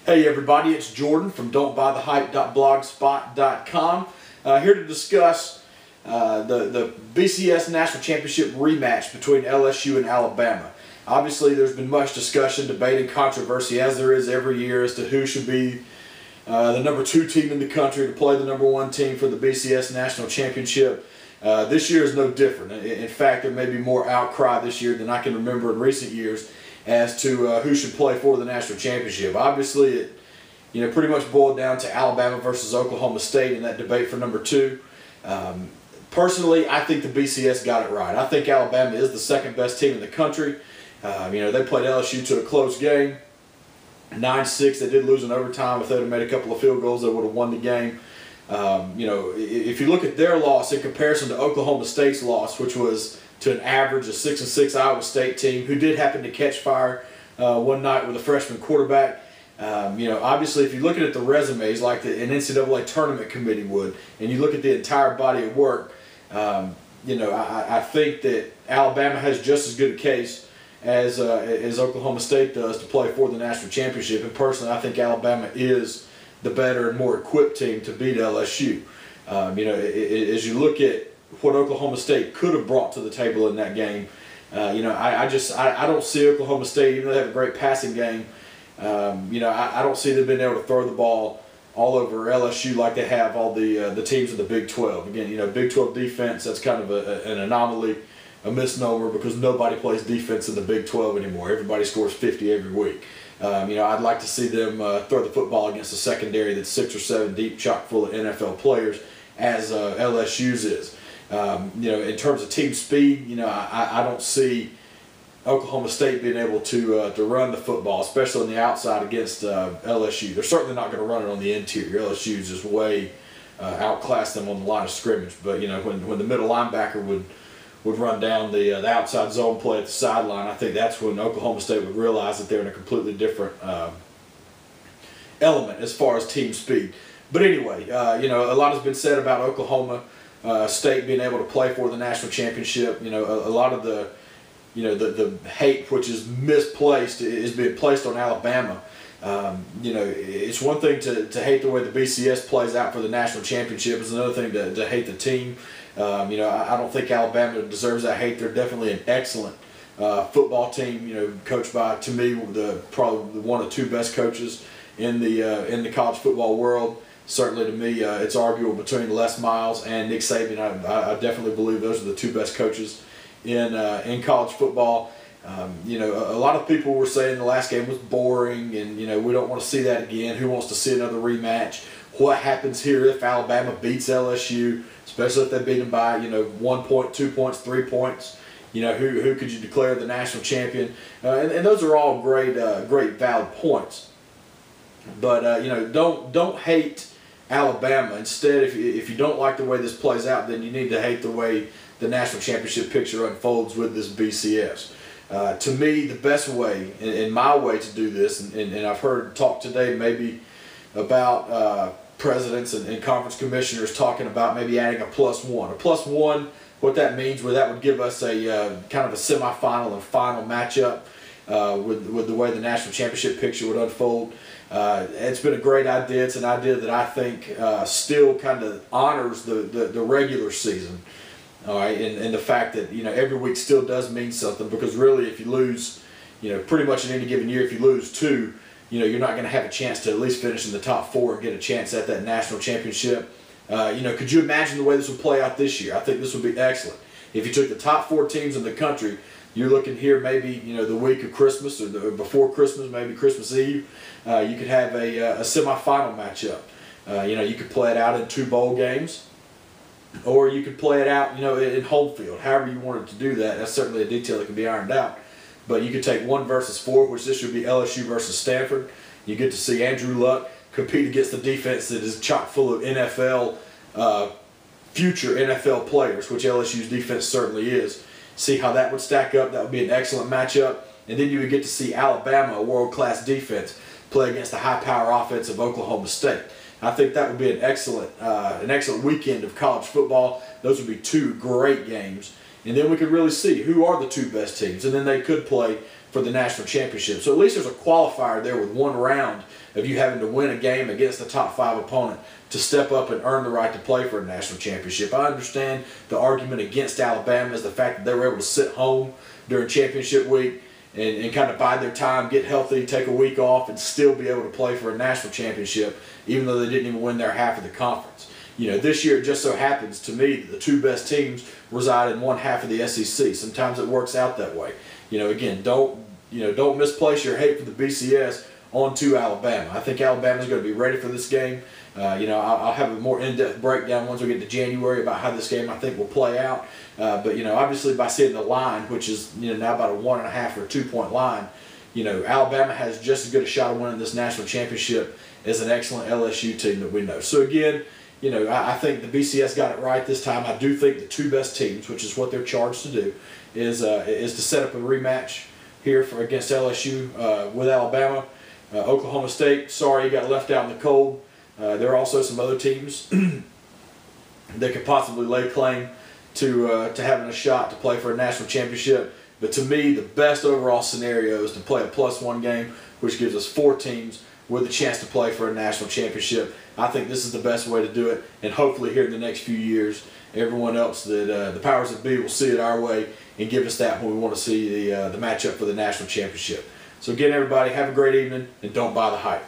Hey everybody, it's Jordan from don'tbuythehype.blogspot.com here to discuss the BCS National Championship rematch between LSU and Alabama. Obviously there's been much discussion, debate, and controversy, as there is every year, as to who should be the number 2 team in the country to play the number 1 team for the BCS National Championship. This year is no different. In fact, there may be more outcry this year than I can remember in recent years as to who should play for the national championship. Obviously, it pretty much boiled down to Alabama versus Oklahoma State in that debate for number 2. Personally, I think the BCS got it right. I think Alabama is the second best team in the country. They played LSU to a close game, 9-6. They did lose in overtime. If they'd have made a couple of field goals, they would have won the game. If you look at their loss in comparison to Oklahoma State's loss, which was to an average of 6-6 Iowa State team, who did happen to catch fire one night with a freshman quarterback. Obviously, if you're looking at the resumes like an NCAA tournament committee would, and you look at the entire body of work, I think that Alabama has just as good a case as Oklahoma State does to play for the national championship. And personally, I think Alabama is the better and more equipped team to beat LSU. As you look at what Oklahoma State could have brought to the table in that game, I don't see Oklahoma State, even though they have a great passing game, I don't see them being able to throw the ball all over LSU like they have all the teams in the Big 12. Again, Big 12 defense, that's kind of an anomaly, a misnomer, because nobody plays defense in the Big 12 anymore. Everybody scores 50 every week. I'd like to see them throw the football against a secondary that's 6 or 7 deep, chock full of NFL players, as LSU's is. In terms of team speed, I don't see Oklahoma State being able to run the football, especially on the outside against LSU. They're certainly not going to run it on the interior. LSU's just way outclassed them on the line of scrimmage. But when the middle linebacker would run down the outside zone play at the sideline, I think that's when Oklahoma State would realize that they're in a completely different element as far as team speed. But anyway, a lot has been said about Oklahoma State being able to play for the national championship. A lot of the hate, which is misplaced, is being placed on Alabama. It's one thing to hate the way the BCS plays out for the national championship. It's another thing to hate the team. I don't think Alabama deserves that hate. They're definitely an excellent football team. Coached by, to me, probably one of the 2 best coaches in the college football world. Certainly to me, it's arguable between Les Miles and Nick Saban. I definitely believe those are the 2 best coaches in college football. A lot of people were saying the last game was boring, and we don't want to see that again. Who wants to see another rematch? What happens here if Alabama beats LSU, especially if they beat them by 1 point, 2 points, 3 points? Who could you declare the national champion? And those are all great valid points. But don't hate Alabama. Instead, if you don't like the way this plays out, then you need to hate the way the national championship picture unfolds with this BCS. To me, the best way, in my way to do this, and I've heard talk today maybe about presidents and conference commissioners talking about maybe adding a +1. A +1, what that means, where that would give us a kind of a semifinal and final matchup with the way the national championship picture would unfold. It's been a great idea. It's an idea that I think still kind of honors the regular season. All right, and the fact that every week still does mean something, because really, if you lose, pretty much in any given year, if you lose 2, you're not going to have a chance to at least finish in the top 4 and get a chance at that national championship. Could you imagine the way this would play out this year? I think this would be excellent. If you took the top 4 teams in the country, you're looking here maybe the week of Christmas or before Christmas, maybe Christmas Eve. You could have a semifinal matchup. You could play it out in 2 bowl games. Or you could play it out, in home field. However you wanted to do that, that's certainly a detail that can be ironed out. But you could take 1 versus 4, which this would be LSU versus Stanford. You get to see Andrew Luck compete against the defense that is chock full of future NFL players, which LSU's defense certainly is. See how that would stack up. That would be an excellent matchup. And then you would get to see Alabama, a world-class defense, play against the high-power offense of Oklahoma State. I think that would be an excellent weekend of college football. Those would be 2 great games. And then we could really see who are the 2 best teams. And then they could play for the national championship. So at least there's a qualifier there with one round of you having to win a game against the top 5 opponent to step up and earn the right to play for a national championship. I understand the argument against Alabama is the fact that they were able to sit home during championship week and kind of bide their time, get healthy, take a week off, and still be able to play for a national championship, even though they didn't even win their half of the conference. You know, this year it just so happens to me that the 2 best teams reside in one half of the SEC. Sometimes it works out that way. You know, again, don't misplace your hate for the BCS onto Alabama. I think Alabama's going to be ready for this game. You know, I'll have a more in-depth breakdown once we get to January about how this game I think will play out. But you know, obviously by seeing the line, which is now about a 1.5 or 2 point line, you know, Alabama has just as good a shot of winning this national championship as an excellent LSU team that we know. So again, you know, I think the BCS got it right this time. I do think the 2 best teams, which is what they're charged to do, is to set up a rematch here against LSU with Alabama. Oklahoma State, sorry you got left out in the cold. There are also some other teams that could possibly lay claim to having a shot to play for a national championship. But to me, the best overall scenario is to play a +1 game, which gives us 4 teams with a chance to play for a national championship. I think this is the best way to do it, and hopefully here in the next few years, everyone else that the powers that be will see it our way and give us that when we want to see the matchup for the national championship. So again, everybody, have a great evening, and don't buy the hype.